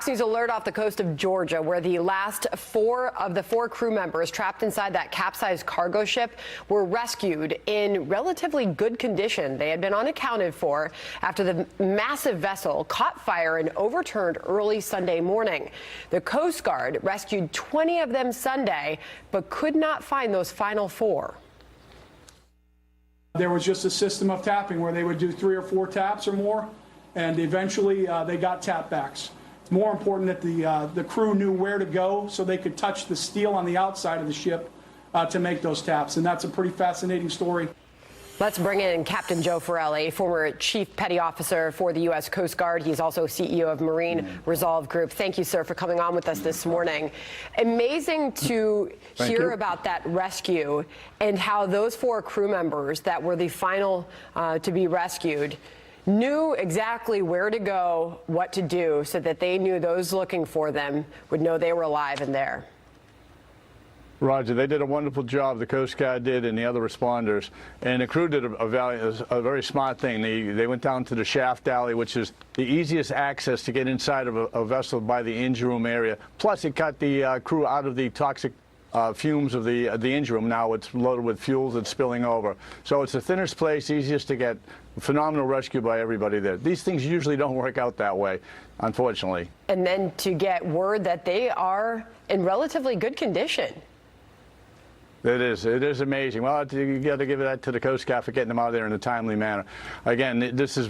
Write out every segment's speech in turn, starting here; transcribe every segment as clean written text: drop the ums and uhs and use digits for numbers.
Fox News alert off the coast of Georgia, where the last four of the four crew members trapped inside that capsized cargo ship were rescued in relatively good condition. They had been unaccounted for after the massive vessel caught fire and overturned early Sunday morning. The Coast Guard rescued 20 of them Sunday, but could not find those final four. There was just a system of tapping where they would do 3 or 4 taps or more, and eventually they got tap backs. It's more important that the crew knew where to go so they could touch the steel on the outside of the ship to make those taps, and that's a pretty fascinating story. Let's bring in Captain Joe Farrell, former Chief Petty Officer for the U.S. Coast Guard. He's also CEO of Marine Resolve Group. Thank you, sir, for coming on with us this morning. Amazing to hear about that rescue and how those 4 crew members that were the final to be rescued knew exactly where to go, what to do, so that they knew those looking for them would know they were alive and there. Roger, they did a wonderful job, the Coast Guard did and the other responders, and the crew did a very smart thing. They went down to the shaft alley, which is the easiest access to get inside of a vessel by the engine room area. Plus, it got the crew out of the toxic fumes of the engine room. Now it's loaded with fuels that's spilling over. So it's the thinnest place, easiest to get. Phenomenal rescue by everybody there. These things usually don't work out that way, unfortunately. And then to get word that they are in relatively good condition. It is amazing. Well, you got to give that to the Coast Guard for getting them out of there in a timely manner. Again, this is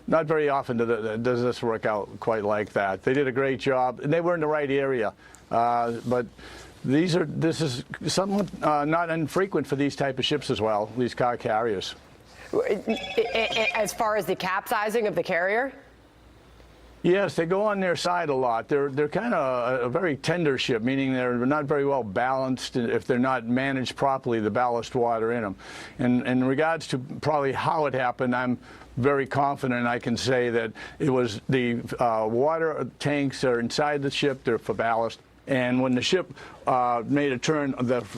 not very often does this work out quite like that. They did a great job, and they were in the right area. But this is somewhat not infrequent for these type of ships as well, these car carriers. As far as the capsizing of the carrier? Yes, they go on their side a lot. They're kind of a very tender ship, meaning they're not very well balanced if they're not managed properly, the ballast water in them. And in regards to probably how it happened, I'm very confident I can say that it was the water tanks are inside the ship, they're for ballast. And when the ship made a turn,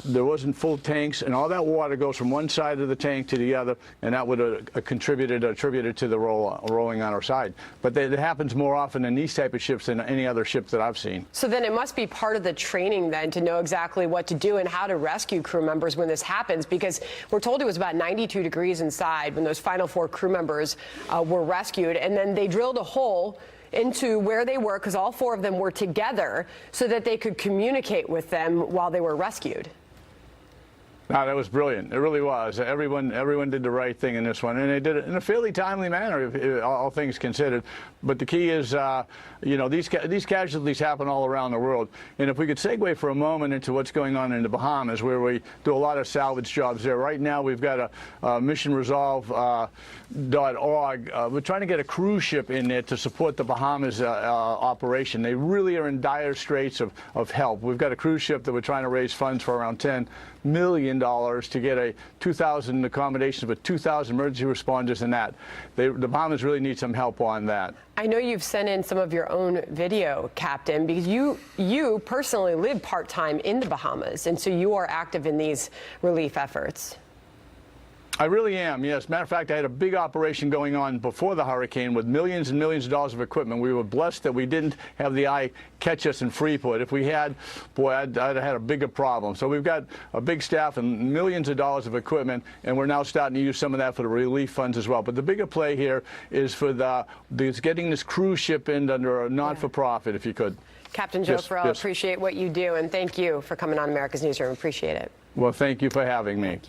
there wasn't full tanks, and all that water goes from one side of the tank to the other, and that would have attributed to the rolling on our side. But it happens more often in these type of ships than any other ship that I've seen. So then it must be part of the training then to know exactly what to do and how to rescue crew members when this happens, because we're told it was about 92 degrees inside when those final 4 crew members were rescued, and then they drilled a hole into where they were, because all 4 of them were together, so that they could communicate with them while they were rescued. No, that was brilliant. It really was. Everyone did the right thing in this one, and they did it in a fairly timely manner, all things considered. But the key is, you know, these casualties happen all around the world. And if we could segue for a moment into what's going on in the Bahamas, where we do a lot of salvage jobs there. Right now, we've got a missionresolve.org. We're trying to get a cruise ship in there to support the Bahamas operation. They really are in dire straits of help. We've got a cruise ship that we're trying to raise funds for around $10 million to get 2,000 accommodations with 2,000 emergency responders and that. The Bahamas really need some help on that. I know you've sent in some of your own video, Captain, because you personally live part-time in the Bahamas, and so you are active in these relief efforts. I really am, yes. Matter of fact, I had a big operation going on before the hurricane with millions and millions of dollars of equipment. We were blessed that we didn't have the eye catch us in Freeport. If we had, boy, I'd have had a bigger problem. So we've got a big staff and millions of dollars of equipment, and we're now starting to use some of that for the relief funds as well. But the bigger play here is for getting this cruise ship in under a not-for-profit, if you could. Captain Joe Farrell, appreciate what you do, and thank you for coming on America's Newsroom. Appreciate it. Well, thank you for having me. Thank you.